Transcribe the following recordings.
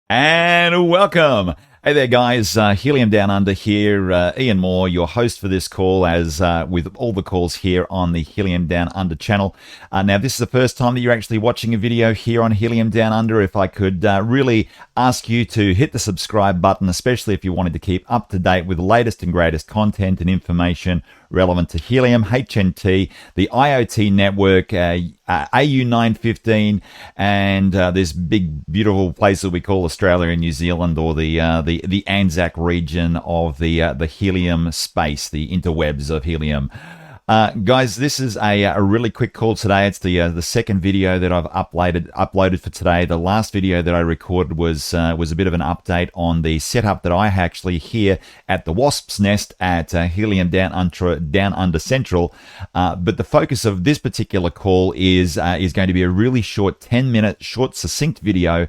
And welcome. Hey there, guys. Helium Down Under here. Ian Moore, your host for this call, as with all the calls here on the Helium Down Under channel. Now, this is the first time that you're actually watching a video here on Helium Down Under. If I could really ask you to hit the subscribe button, especially if you wanted to keep up to date with the latest and greatest content and information relevant to helium, HNT, the IoT network, AU915, and this big, beautiful place that we call Australia and New Zealand, or the Anzac region of the helium space, the interwebs of helium. Guys, this is a really quick call today. It's the second video that I've uploaded for today. The last video that I recorded was a bit of an update on the setup that I actually here at the Wasp's Nest at Helium Down Under Central. But the focus of this particular call is going to be a really short 10-minute, short, succinct video,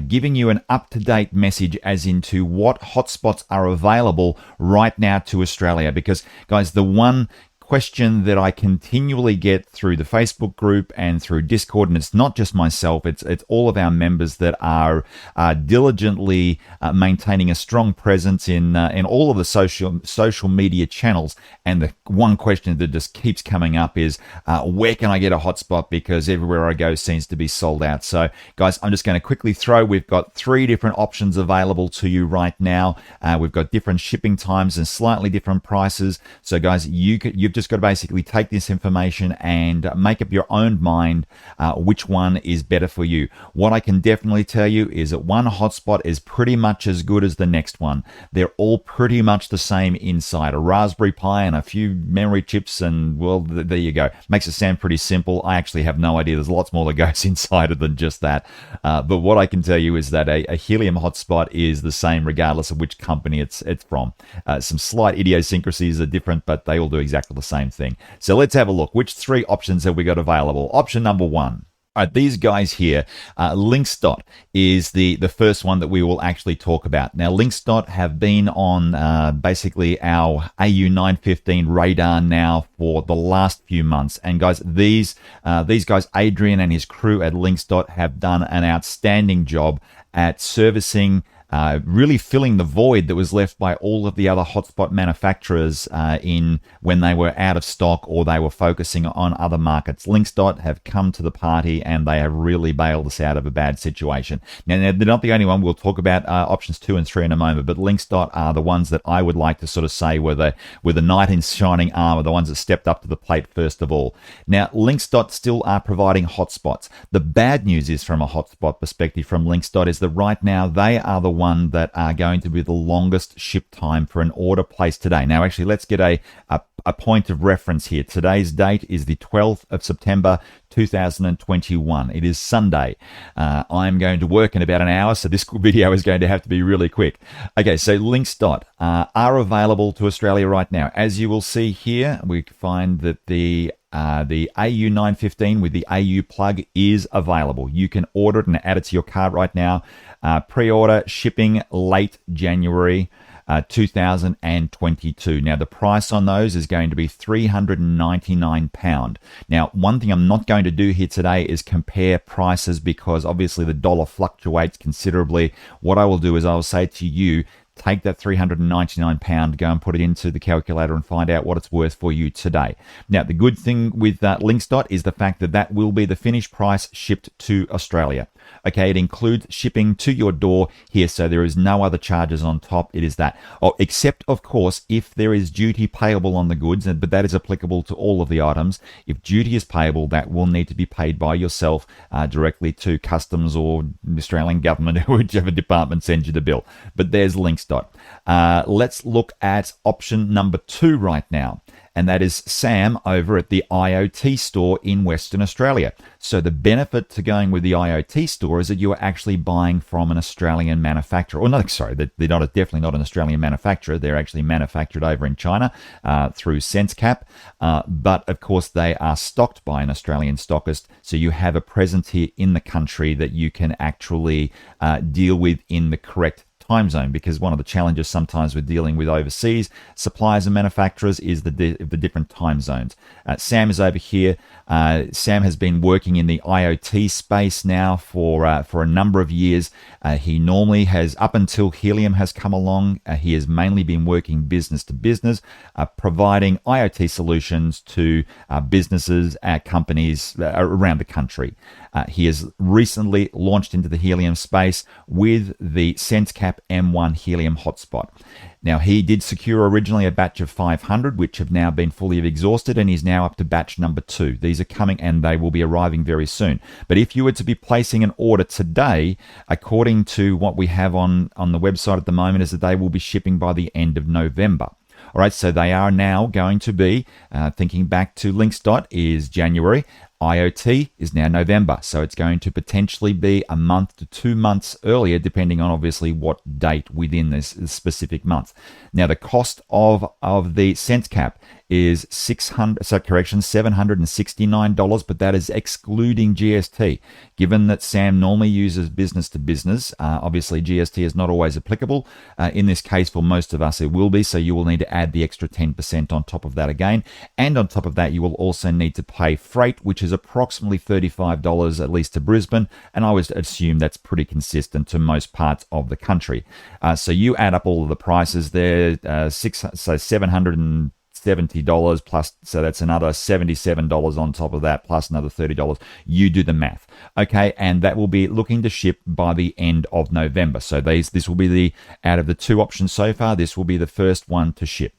giving you an up-to-date message as into what hotspots are available right now to Australia. Because, guys, the one question that I continually get through the Facebook group and through Discord, and it's not just myself, it's all of our members that are diligently maintaining a strong presence in all of the social media channels. And the one question that just keeps coming up is, where can I get a hotspot? Because everywhere I go seems to be sold out. So, guys, I'm just going to quickly throw. We've got 3 different options available to you right now. We've got different shipping times and slightly different prices. So, guys, you've just got to basically take this information and make up your own mind which one is better for you. What I can definitely tell you is that one hotspot is pretty much as good as the next one. They're all pretty much the same inside. A Raspberry Pi and a few memory chips, and well, there you go. Makes it sound pretty simple. I actually have no idea. There's lots more that goes inside it than just that. But what I can tell you is that a helium hotspot is the same regardless of which company it's from. Some slight idiosyncrasies are different, but they all do exactly the same thing. So let's have a look. Which 3 options have we got available? Option number 1. All right, these guys here, Linksdot is the first one that we will actually talk about. Now, Linksdot have been on basically our AU915 radar now for the last few months. And guys, these guys, Adrian and his crew at Linksdot, have done an outstanding job at servicing, really filling the void that was left by all of the other hotspot manufacturers when they were out of stock or they were focusing on other markets. Linksdot have come to the party and they have really bailed us out of a bad situation. Now, they're not the only one. We'll talk about options 2 and 3 in a moment, but Linksdot are the ones that I would like to sort of say were the knight in shining armor, the ones that stepped up to the plate first of all. Now, Linksdot still are providing hotspots. The bad news is, from a hotspot perspective from Linksdot, is that right now they are the one that are going to be the longest ship time for an order placed today. Now, actually, let's get a point of reference here. Today's date is the 12th of September, 2021. It is Sunday. I'm going to work in about an hour, so this video is going to have to be really quick. Okay, so Linksdot are available to Australia right now. As you will see here, we find that the AU915 with the AU plug is available. You can order it and add it to your cart right now. Pre-order shipping late January 2022. Now, the price on those is going to be £399. Now, one thing I'm not going to do here today is compare prices, because obviously the dollar fluctuates considerably. What I will do is I will say to you, take that £399, go and put it into the calculator and find out what it's worth for you today. Now, the good thing with Linksdot is the fact that that will be the finished price shipped to Australia. Okay, it includes shipping to your door here, so there is no other charges on top. It is that. Oh, except, of course, if there is duty payable on the goods, but that is applicable to all of the items. If duty is payable, that will need to be paid by yourself directly to customs or the Australian government, whichever department sends you the bill. But there's Linksdot. Let's look at option number 2 right now, and that is Sam over at the IoT store in Western Australia. So the benefit to going with the IoT store is that you are actually buying from an Australian manufacturer. Or no, sorry, they're definitely not an Australian manufacturer. They're actually manufactured over in China through SenseCap. But of course, they are stocked by an Australian stockist. So you have a presence here in the country that you can actually deal with in the correct time zone, because one of the challenges sometimes with dealing with overseas suppliers and manufacturers is the different time zones. Sam is over here. Sam has been working in the IoT space now for a number of years. He normally has, up until Helium has come along, he has mainly been working business to business, providing IoT solutions to businesses, companies around the country. He has recently launched into the Helium space with the SenseCap M1 Helium hotspot. Now, he did secure originally a batch of 500, which have now been fully exhausted, and he's now up to batch number 2. These are coming, and they will be arriving very soon. But if you were to be placing an order today, according to what we have on the website at the moment, is that they will be shipping by the end of November. All right, so they are now going to be, thinking back to Linksdot is January, IoT is now November, so it's going to potentially be a month to 2 months earlier, depending on obviously what date within this specific month. Now, the cost of the SenseCap is $769, but that is excluding GST. Given that Sam normally uses business to business, obviously GST is not always applicable. In this case, for most of us, it will be, so you will need to add the extra 10% on top of that again. And on top of that, you will also need to pay freight, which is approximately $35 at least to Brisbane, and I would assume that's pretty consistent to most parts of the country. So you add up all of the prices there, $770 plus, so that's another $77 on top of that, plus another $30. You do the math, okay? And that will be looking to ship by the end of November. So this will be out of the 2 options so far, this will be the first one to ship.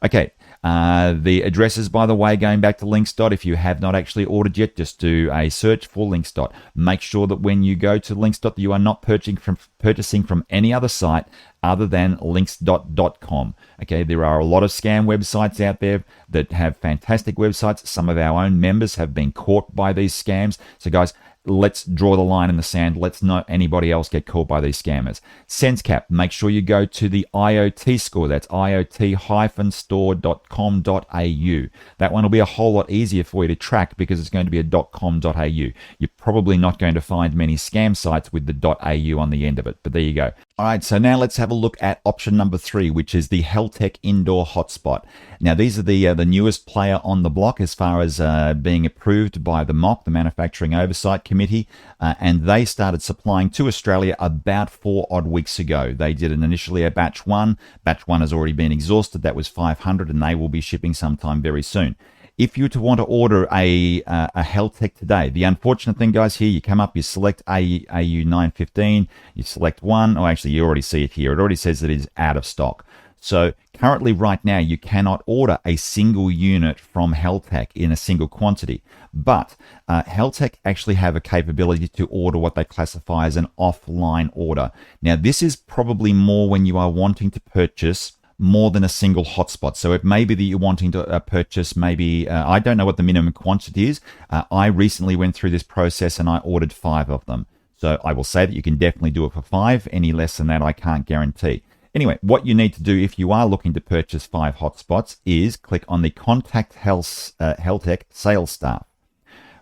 Okay. The addresses, by the way, going back to Linksdot, if you have not actually ordered yet, just do a search for Linksdot. Make sure that when you go to Linksdot, you are not purchasing from any other site other than linksdot.com. Okay, there are a lot of scam websites out there that have fantastic websites. Some of our own members have been caught by these scams. So guys, let's draw the line in the sand. Let's not anybody else get caught by these scammers. SenseCap, make sure you go to the IoT store. That's iot-store.com.au. That one will be a whole lot easier for you to track because it's going to be a .com.au. You're probably not going to find many scam sites with the .au on the end of it, but there you go. All right, so now let's have a look at option number 3, which is the Heltec Indoor Hotspot. Now, these are the newest player on the block as far as being approved by the MOC, the Manufacturing Oversight Committee, and they started supplying to Australia about 4 odd weeks ago. They did initially a batch 1. Batch 1 has already been exhausted. That was 500, and they will be shipping sometime very soon. If you were to want to order a Heltec today, the unfortunate thing, guys, here you come up, you select AU915, you select one. Oh, actually, you already see it here. It already says that it is out of stock. So currently, right now, you cannot order a single unit from Heltec in a single quantity. But Heltec actually have a capability to order what they classify as an offline order. Now, this is probably more when you are wanting to purchase more than a single hotspot. So it may be that you're wanting to purchase maybe, I don't know what the minimum quantity is. I recently went through this process and I ordered 5 of them. So I will say that you can definitely do it for 5. Any less than that, I can't guarantee. Anyway, what you need to do if you are looking to purchase 5 hotspots is click on the Contact Heltec Sales Staff.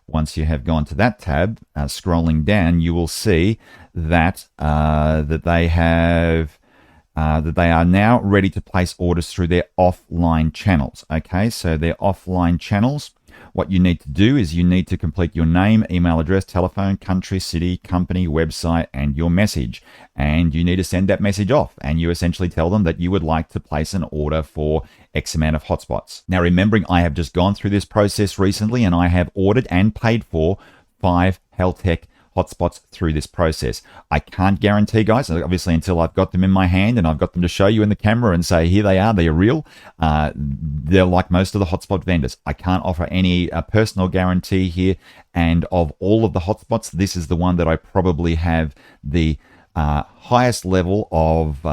Once you have gone to that tab, scrolling down, you will see that that they are now ready to place orders through their offline channels. Okay, so their offline channels, what you need to do is you need to complete your name, email address, telephone, country, city, company, website, and your message. And you need to send that message off. And you essentially tell them that you would like to place an order for X amount of hotspots. Now, remembering I have just gone through this process recently and I have ordered and paid for 5 Heltec hotspots through this process. I can't guarantee, guys, obviously until I've got them in my hand and I've got them to show you in the camera and say, here they are real. They're like most of the hotspot vendors. I can't offer any personal guarantee here. And of all of the hotspots, this is the one that I probably have the highest level of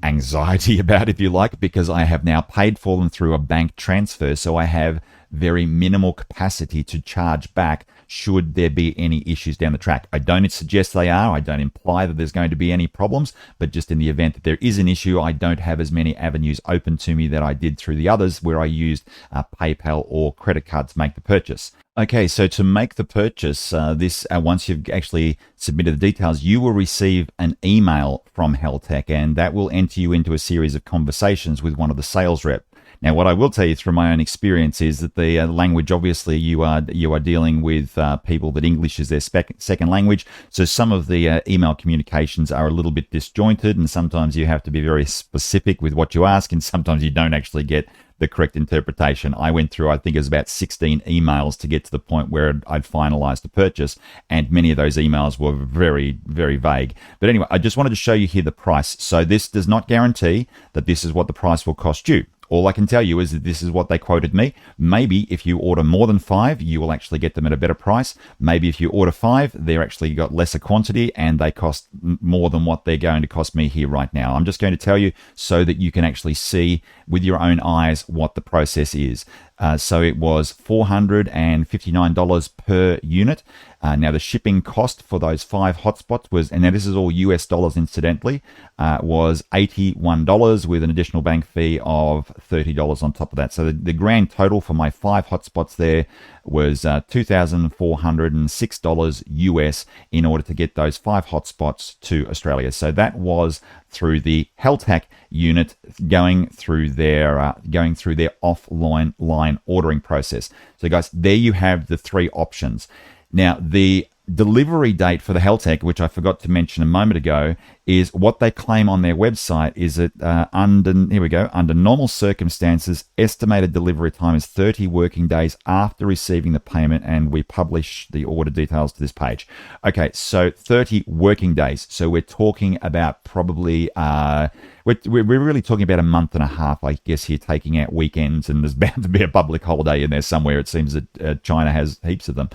anxiety about, if you like, because I have now paid for them through a bank transfer. So I have very minimal capacity to charge back should there be any issues down the track. I don't suggest they are. I don't imply that there's going to be any problems, but just in the event that there is an issue, I don't have as many avenues open to me that I did through the others where I used PayPal or credit card to make the purchase. Okay, so to make the purchase, once you've actually submitted the details, you will receive an email from Heltec, and that will enter you into a series of conversations with one of the sales reps. Now, what I will tell you through my own experience is that the language, obviously, you are dealing with people that English is their second language. So some of the email communications are a little bit disjointed, and sometimes you have to be very specific with what you ask, and sometimes you don't actually get the correct interpretation. I went through, I think it was about 16 emails to get to the point where I'd finalized the purchase, and many of those emails were very, very vague. But anyway, I just wanted to show you here the price. So this does not guarantee that this is what the price will cost you. All I can tell you is that this is what they quoted me. Maybe if you order more than 5, you will actually get them at a better price. Maybe if you order 5, they're actually got lesser quantity and they cost more than what they're going to cost me here right now. I'm just going to tell you so that you can actually see with your own eyes what the process is. So it was $459 per unit. Now the shipping cost for those 5 hotspots was, and now this is all US dollars incidentally, was $81 with an additional bank fee of $30 on top of that. So the grand total for my 5 hotspots there was $2,406 US in order to get those 5 hotspots to Australia. So that was through the Heltec unit going through their offline ordering process. So guys, there you have the 3 options. Now, the delivery date for the Heltec, which I forgot to mention a moment ago, is what they claim on their website is that under normal circumstances, estimated delivery time is 30 working days after receiving the payment, and we publish the order details to this page. Okay, so 30 working days. So we're talking about probably, we're really talking about a month and a half, I guess, here, taking out weekends, and there's bound to be a public holiday in there somewhere. It seems that China has heaps of them.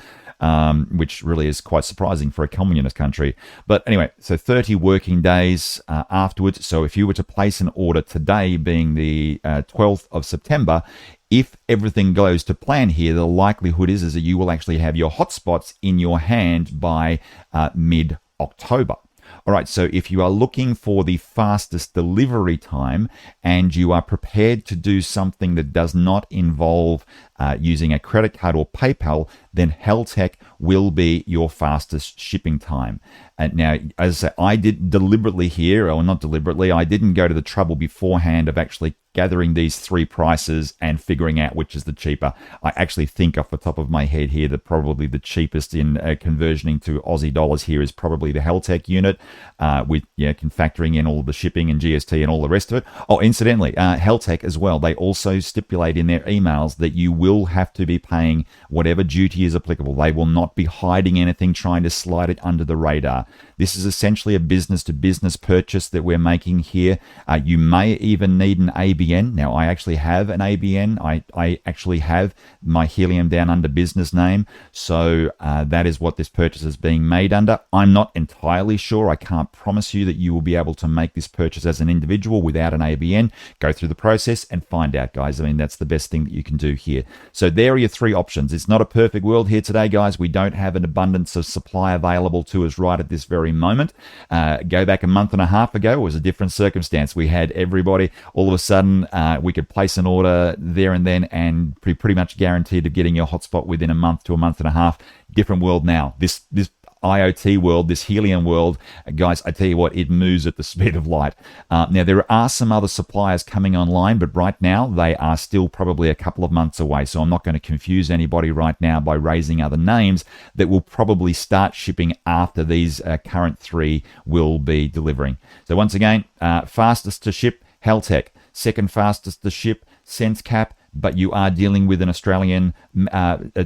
Which really is quite surprising for a communist country. But anyway, so 30 working days afterwards. So if you were to place an order today, being the 12th of September, if everything goes to plan here, the likelihood is that you will actually have your hotspots in your hand by mid-October. All right, so if you are looking for the fastest delivery time and you are prepared to do something that does not involve using a credit card or PayPal, then Heltec will be your fastest shipping time. And now, as I say, I did deliberately here, or not deliberately, I didn't go to the trouble beforehand of actually gathering these 3 prices and figuring out which is the cheaper. I actually think off the top of my head here that probably the cheapest in conversioning to Aussie dollars here is probably the Heltec unit, with factoring in all of the shipping and GST and all the rest of it. Oh, incidentally, Heltec as well, they also stipulate in their emails that you will have to be paying whatever duty is applicable. They will not be hiding anything, trying to slide it under the radar. This is essentially a business-to-business purchase that we're making here. You may even need an ABN. Now, I actually have an ABN. I actually have my Helium Down Under business name. So that is what this purchase is being made under. I'm not entirely sure. I can't promise you that you will be able to make this purchase as an individual without an ABN. Go through the process and find out, guys. I mean, that's the best thing that you can do here. So there are your 3 options. It's not a perfect world here today, guys. We don't have an abundance of supply available to us right at this very moment. Go back a month and a half ago, it was a different circumstance. We had everybody, all of a sudden, we could place an order there and then and pretty much guaranteed of getting your hotspot within a month to a month and a half. Different world now. This IoT world, this Helium world, guys, I tell you what, it moves at the speed of light. Now, there are some other suppliers coming online, but right now they are still probably a couple of months away. So I'm not going to confuse anybody right now by raising other names that will probably start shipping after these current 3 will be delivering. So once again, fastest to ship, Heltec. Second fastest to ship, SenseCap, but you are dealing with an Australian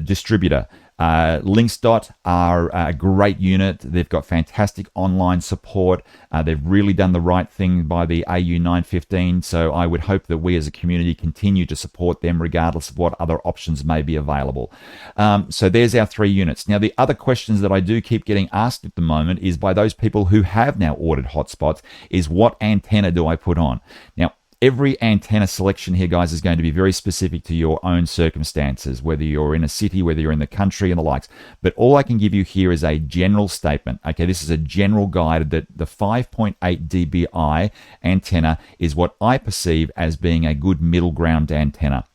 distributor. Linksdot are a great unit. They've got fantastic online support. They've really done the right thing by the AU915. So I would hope that we as a community continue to support them regardless of what other options may be available. So there's our 3 units. Now, the other questions that I do keep getting asked at the moment is by those people who have now ordered hotspots is what antenna do I put on? Now, Every antenna selection here, guys, is going to be very specific to your own circumstances, whether you're in a city, whether you're in the country and the likes. But all I can give you here is a general statement. Okay, this is a general guide that the 5.8 dBi antenna is what I perceive as being a good middle ground antenna.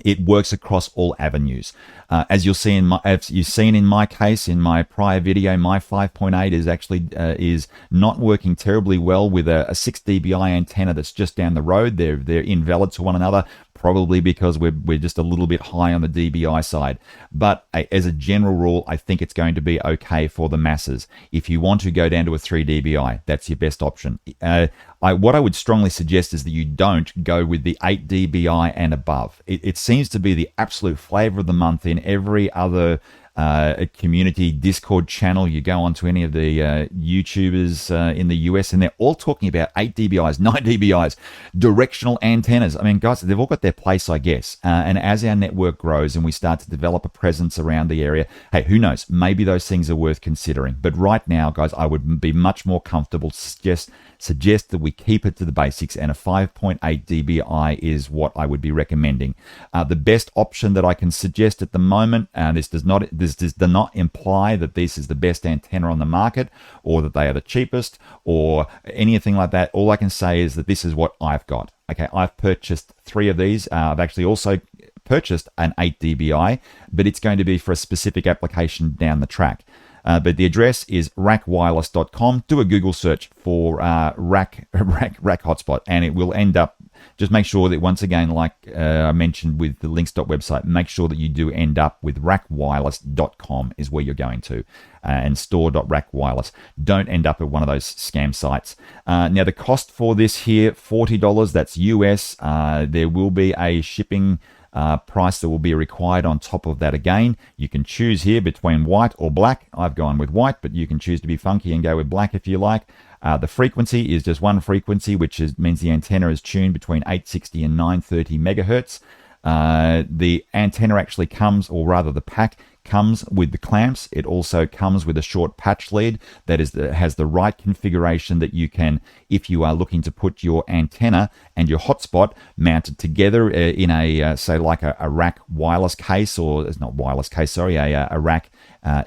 It works across all avenues. As you'll see as you've seen in my case, in my prior video, my 5.8 is actually is not working terribly well with a 6 dBi antenna that's just down the road. They're invalid to one another, probably because we're just a little bit high on the dBi side. But as a general rule, I think it's going to be okay for the masses. If you want to go down to a 3 dBi, that's your best option. What I would strongly suggest is that you don't go with the 8 dBi and above. It seems to be the absolute flavor of the month in every other community Discord channel. You go onto any of the YouTubers in the US, and they're all talking about 8 dBis, 9 dBis, directional antennas. I mean, guys, they've all got their place, I guess. And as our network grows and we start to develop a presence around the area, hey, who knows? Maybe those things are worth considering. But right now, guys, I would be much more comfortable to suggest that we keep it to the basics, and a 5.8 dBi is what I would be recommending. The best option that I can suggest at the moment, this does not imply that this is the best antenna on the market or that they are the cheapest or anything like that. All I can say is that this is what I've got. Okay, I've purchased 3 of these. I've actually also purchased an 8 dBi, but it's going to be for a specific application down the track. But the address is rackwireless.com. Do a Google search for rack hotspot, and it will end up. Just make sure that, once again, like I mentioned with the links.website, make sure that you do end up with rackwireless.com is where you're going to, and store.rackwireless. Don't end up at one of those scam sites. Now, the cost for this here, $40. That's US. There will be a shipping price that will be required on top of that. Again, you can choose here between white or black. I've gone with white, but you can choose to be funky and go with black if you like. The frequency is just one frequency, which means the antenna is tuned between 860 and 930 megahertz. The antenna actually comes, or rather the pack comes with the clamps. It also comes with a short patch lead that has the right configuration that you can, if you are looking to put your antenna and your hotspot mounted together in a, say, like a rack wireless case, or it's not wireless case, sorry, a rack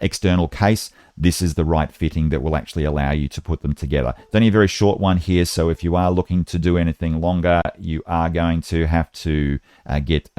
external case. This is the right fitting that will actually allow you to put them together. It's only a very short one here, so if you are looking to do anything longer, you are going to have to get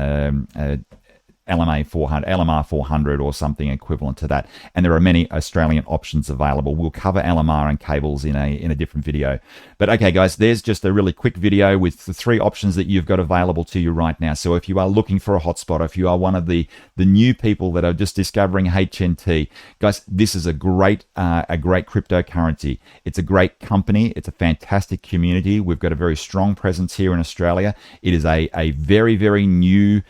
LMR 400 or something equivalent to that. And there are many Australian options available. We'll cover LMR and cables in a different video. But okay, guys, there's just a really quick video with the 3 options that you've got available to you right now. So if you are looking for a hotspot, or if you are one of the new people that are just discovering HNT, guys, this is a great cryptocurrency. It's a great company. It's a fantastic community. We've got a very strong presence here in Australia. It is a very, very new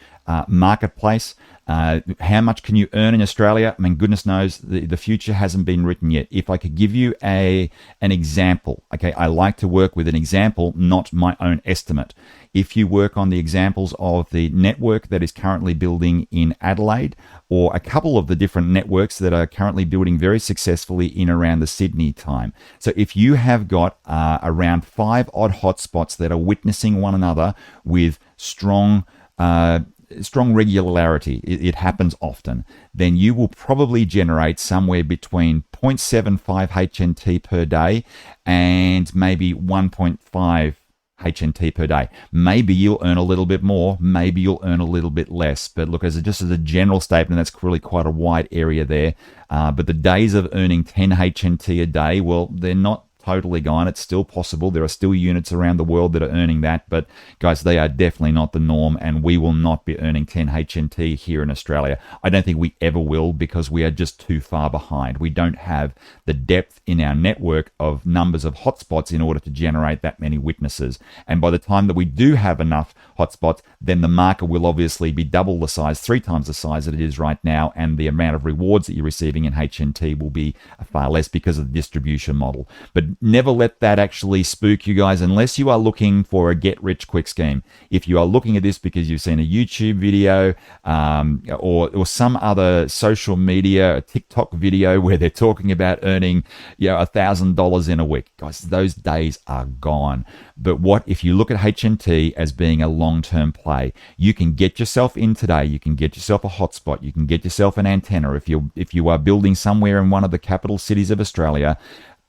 marketplace. How much can you earn in Australia? I mean, goodness knows, the future hasn't been written yet. If I could give you an example, okay, I like to work with an example, not my own estimate. If you work on the examples of the network that is currently building in Adelaide, or a couple of the different networks that are currently building very successfully in around the Sydney time. So if you have got around 5 odd hotspots that are witnessing one another with strong regularity, it happens often, then you will probably generate somewhere between 0.75 HNT per day and maybe 1.5 HNT per day. Maybe you'll earn a little bit more, maybe you'll earn a little bit less. But look, just as a general statement, that's really quite a wide area there. But the days of earning 10 HNT a day, well, they're not totally gone. It's still possible. There are still units around the world that are earning that, but guys, they are definitely not the norm, and we will not be earning 10 HNT here in Australia. I don't think we ever will, because we are just too far behind. We don't have the depth in our network of numbers of hotspots in order to generate that many witnesses. And by the time that we do have enough hotspots, then the market will obviously be double the size, 3 times the size that it is right now, and the amount of rewards that you're receiving in HNT will be far less because of the distribution model. But never let that actually spook you guys unless you are looking for a get-rich-quick scheme. If you are looking at this because you've seen a YouTube video or some other social media, a TikTok video where they're talking about earning $1,000 in a week, guys, those days are gone. But what if you look at HNT as being a long-term play? You can get yourself in today. You can get yourself a hotspot. You can get yourself an antenna. If you are building somewhere in one of the capital cities of Australia,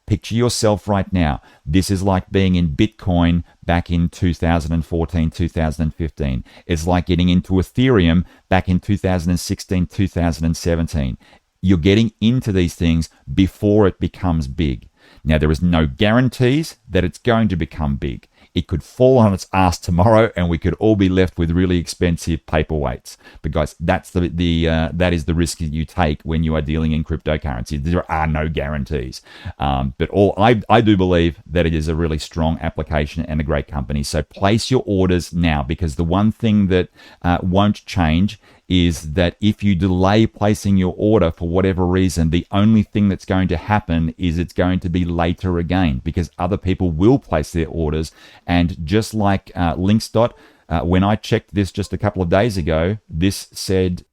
picture yourself right now. This is like being in Bitcoin back in 2014, 2015. It's like getting into Ethereum back in 2016, 2017. You're getting into these things before it becomes big. Now, there is no guarantees that it's going to become big. It could fall on its ass tomorrow and we could all be left with really expensive paperweights. But guys, that's that is the risk that you take when you are dealing in cryptocurrency. There are no guarantees. But I do believe that it is a really strong application and a great company. So place your orders now, because the one thing that won't change is that if you delay placing your order for whatever reason, the only thing that's going to happen is it's going to be later again, because other people will place their orders. And just like Linksdot, when I checked this just a couple of days ago, this said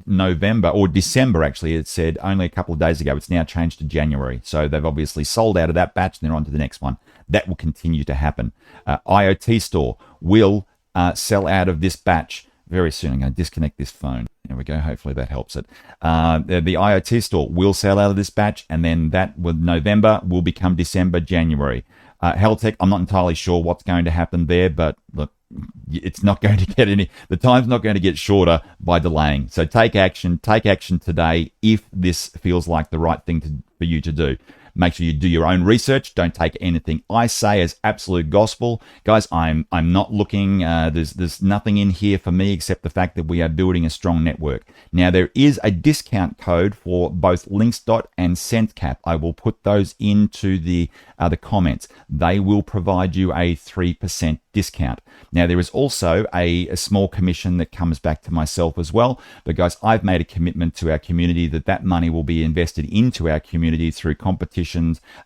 November or December, actually. It said only a couple of days ago. It's now changed to January. So they've obviously sold out of that batch and they're on to the next one. That will continue to happen. IoT Store will sell out of this batch very soon. I'm going to disconnect this phone. There we go. Hopefully that helps it. The IoT Store will sell out of this batch, and then that with November will become December, January. Heltec, I'm not entirely sure what's going to happen there, but look, it's not going to get the time's not going to get shorter by delaying. So take action today if this feels like the right thing for you to do. Make sure you do your own research. Don't take anything I say as absolute gospel. Guys, I'm not looking, there's nothing in here for me except the fact that we are building a strong network. Now, there is a discount code for both Linksdot and CentCap. I will put those into the comments. They will provide you a 3% discount. Now, there is also a small commission that comes back to myself as well. But guys, I've made a commitment to our community that money will be invested into our community through competitions.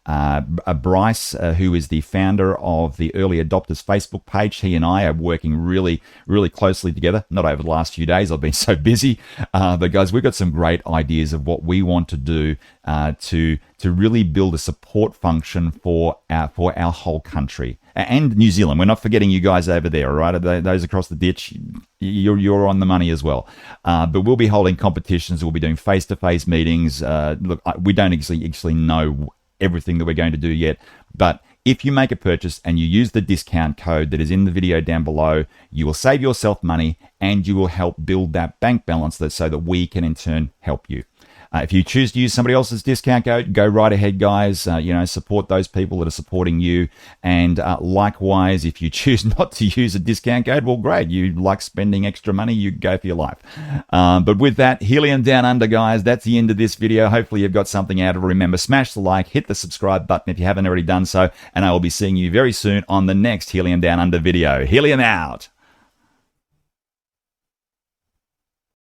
Bryce, who is the founder of the Early Adopters Facebook page, he and I are working really, really closely together. Not over the last few days, I've been so busy. But guys, we've got some great ideas of what we want to do to really build a support function for our whole country and New Zealand. We're not forgetting you guys over there, all right? Those across the ditch, you're on the money as well. But we'll be holding competitions. We'll be doing face-to-face meetings. Look, we don't actually know everything that we're going to do yet, but if you make a purchase and you use the discount code that is in the video down below, you will save yourself money and you will help build that bank balance so that we can in turn help you. If you choose to use somebody else's discount code, go right ahead, guys. Support those people that are supporting you. And likewise, if you choose not to use a discount code, well, great. You like spending extra money, you go for your life. But with that, Helium Down Under, guys, that's the end of this video. Hopefully you've got something out of it. Remember, smash the like, hit the subscribe button if you haven't already done so. And I will be seeing you very soon on the next Helium Down Under video. Helium out.